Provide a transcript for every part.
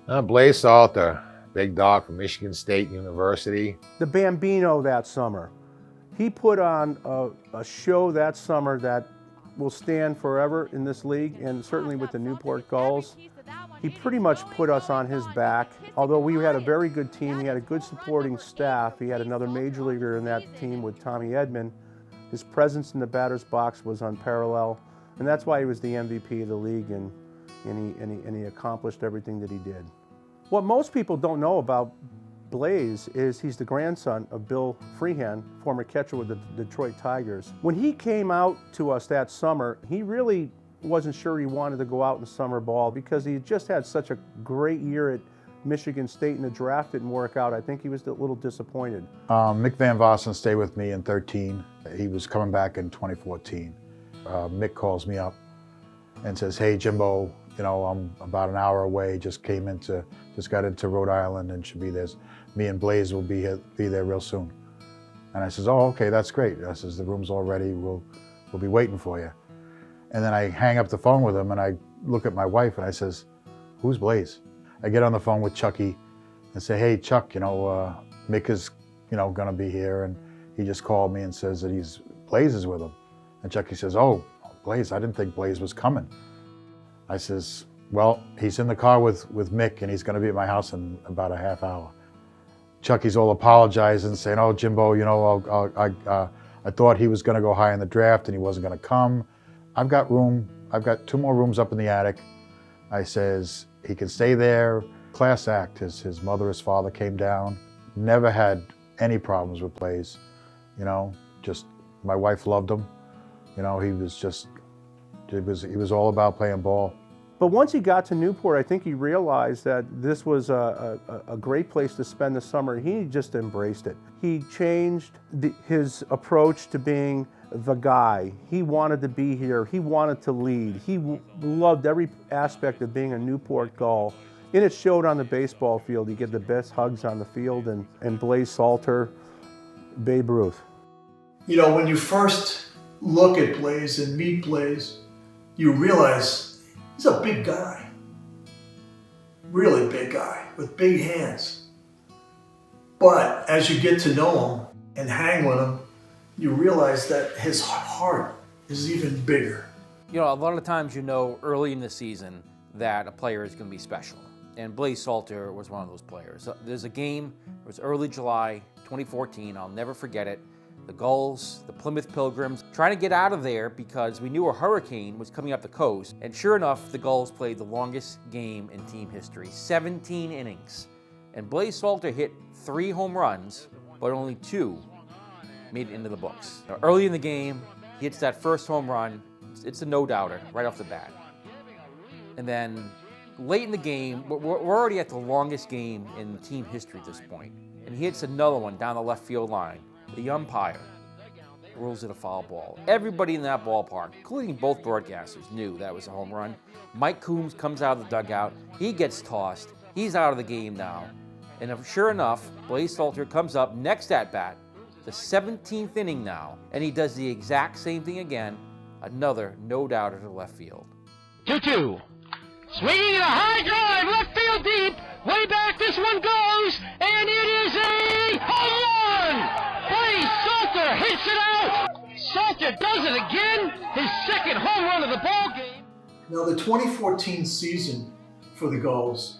Blaise Salter, big dog from Michigan State University. The Bambino that summer. He put on a show that summer that will stand forever in this league, and certainly with the Newport Gulls. He pretty much put us on his back. Although we had a very good team, he had a good supporting staff. He had another major leaguer in that team with Tommy Edman. His presence in the batter's box was unparalleled, and that's why he was the MVP of the league, and he accomplished everything that he did. What most people don't know about Blaise is he's the grandson of Bill Freehan, former catcher with the Detroit Tigers. When he came out to us that summer, he really wasn't sure he wanted to go out in summer ball because he just had such a great year at Michigan State, and the draft didn't work out. I think he was a little disappointed. Mick Van Vossen stayed with me in 13. He was coming back in 2014. Mick calls me up and says, "Hey Jimbo, you know, I'm about an hour away, just got into Rhode Island and should be there. Me and Blaise will be there real soon." And I says, "Oh, okay, that's great." I says, "The room's all ready, we'll be waiting for you." And then I hang up the phone with him and I look at my wife and I says, "Who's Blaise?" I get on the phone with Chucky and say, "Hey Chuck, you know, Mick is, you know, gonna be here, and he just called me and says that Blaise is with him." And Chucky says, "Oh, Blaise, I didn't think Blaise was coming." I says, "Well, he's in the car with Mick and he's gonna be at my house in about a half hour." Chucky's all apologizing, saying, "Oh, Jimbo, you know, I thought he was gonna go high in the draft and he wasn't gonna come. I've got room, I've got 2 more rooms up in the attic." I says, "He can stay there." Class act, his mother, his father came down. Never had any problems with Blaise, you know, just my wife loved him. You know, he was all about playing ball. But once he got to Newport, I think he realized that this was a great place to spend the summer. He just embraced it. He changed his approach to being the guy. He wanted to be here. He wanted to lead. He loved every aspect of being a Newport Gull. And it showed on the baseball field. You get the best hugs on the field, and Blaise Salter, Babe Ruth. You know, when you first look at Blaise and meet Blaise, you realize he's a big guy. Really big guy with big hands. But as you get to know him and hang with him, you realize that his heart is even bigger. You know, a lot of times you know early in the season that a player is going to be special. And Blaise Salter was one of those players. There's a game, it was early July 2014, I'll never forget it. The Gulls, the Plymouth Pilgrims, trying to get out of there because we knew a hurricane was coming up the coast. And sure enough, the Gulls played the longest game in team history, 17 innings. And Blaise Salter hit 3 home runs, but only 2 made it into the books. Early in the game, he hits that first home run. It's a no-doubter right off the bat. And then late in the game, we're already at the longest game in team history at this point. And he hits another one down the left field line. The umpire rules it a foul ball. Everybody in that ballpark, including both broadcasters, knew that was a home run. Mike Coombs comes out of the dugout. He gets tossed. He's out of the game now. And sure enough, Blaise Salter comes up next at bat, the 17th inning now, and he does the exact same thing again. Another no-doubter to left field. 2-2. Swinging a high drive, left field deep. Way back, this one goes, and it is a home run! Blaise Salter hits it out! Salter does it again, his second home run of the ball game. Now, the 2014 season for the Gulls,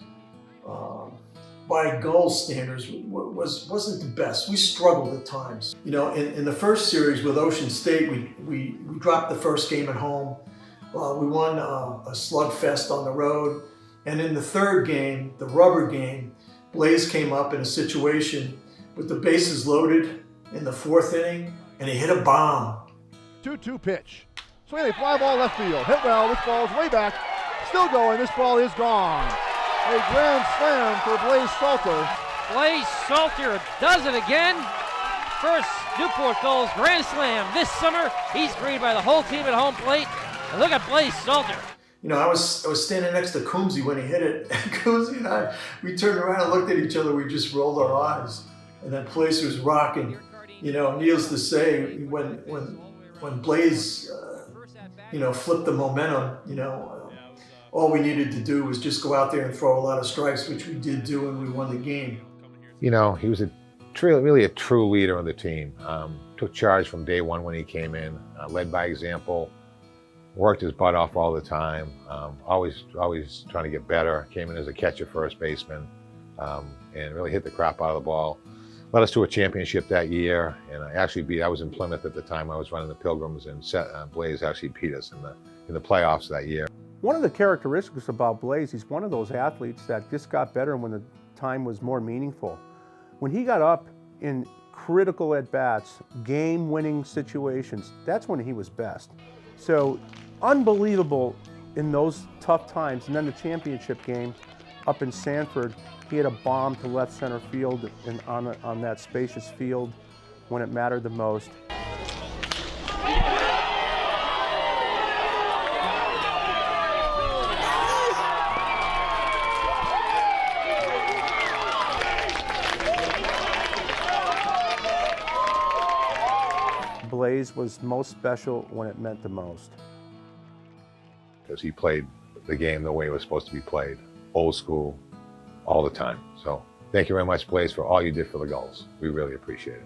by Gulls standards, wasn't the best. We struggled at times. You know, in the first series with Ocean State, we dropped the first game at home. We won a slugfest on the road. And in the third game, the rubber game, Blaise came up in a situation with the bases loaded in the 4th inning, and he hit a bomb. 2-2 pitch. Swing a fly ball left field. Hit well. This ball is way back. Still going. This ball is gone. A grand slam for Blaise Salter. Blaise Salter does it again. First Newport Gulls grand slam this summer. He's greeted by the whole team at home plate. And look at Blaise Salter. You know, I was standing next to Coombsy when he hit it. And Coombsy and I, we turned around and looked at each other. We just rolled our eyes. And that place was rocking. You know, needless to say, when Blaise, flipped the momentum, all we needed to do was just go out there and throw a lot of strikes, which we did do, and we won the game. You know, he was really a true leader of the team. Took charge from day one when he came in, led by example, worked his butt off all the time, always trying to get better. Came in as a catcher, first baseman, and really hit the crap out of the ball. Led us to a championship that year, and I was in Plymouth at the time. I was running the Pilgrims, and Blaise actually beat us in the playoffs that year. One of the characteristics about Blaise, he's one of those athletes that just got better when the time was more meaningful. When he got up in critical at-bats, game-winning situations, that's when he was best. So unbelievable in those tough times. And then the championship game up in Sanford, he had a bomb to left center field and on that spacious field when it mattered the most. Blaise was most special when it meant the most. Because he played the game the way it was supposed to be played, old school, all the time. So thank you very much, Blaise, for all you did for the Gulls. We really appreciate it.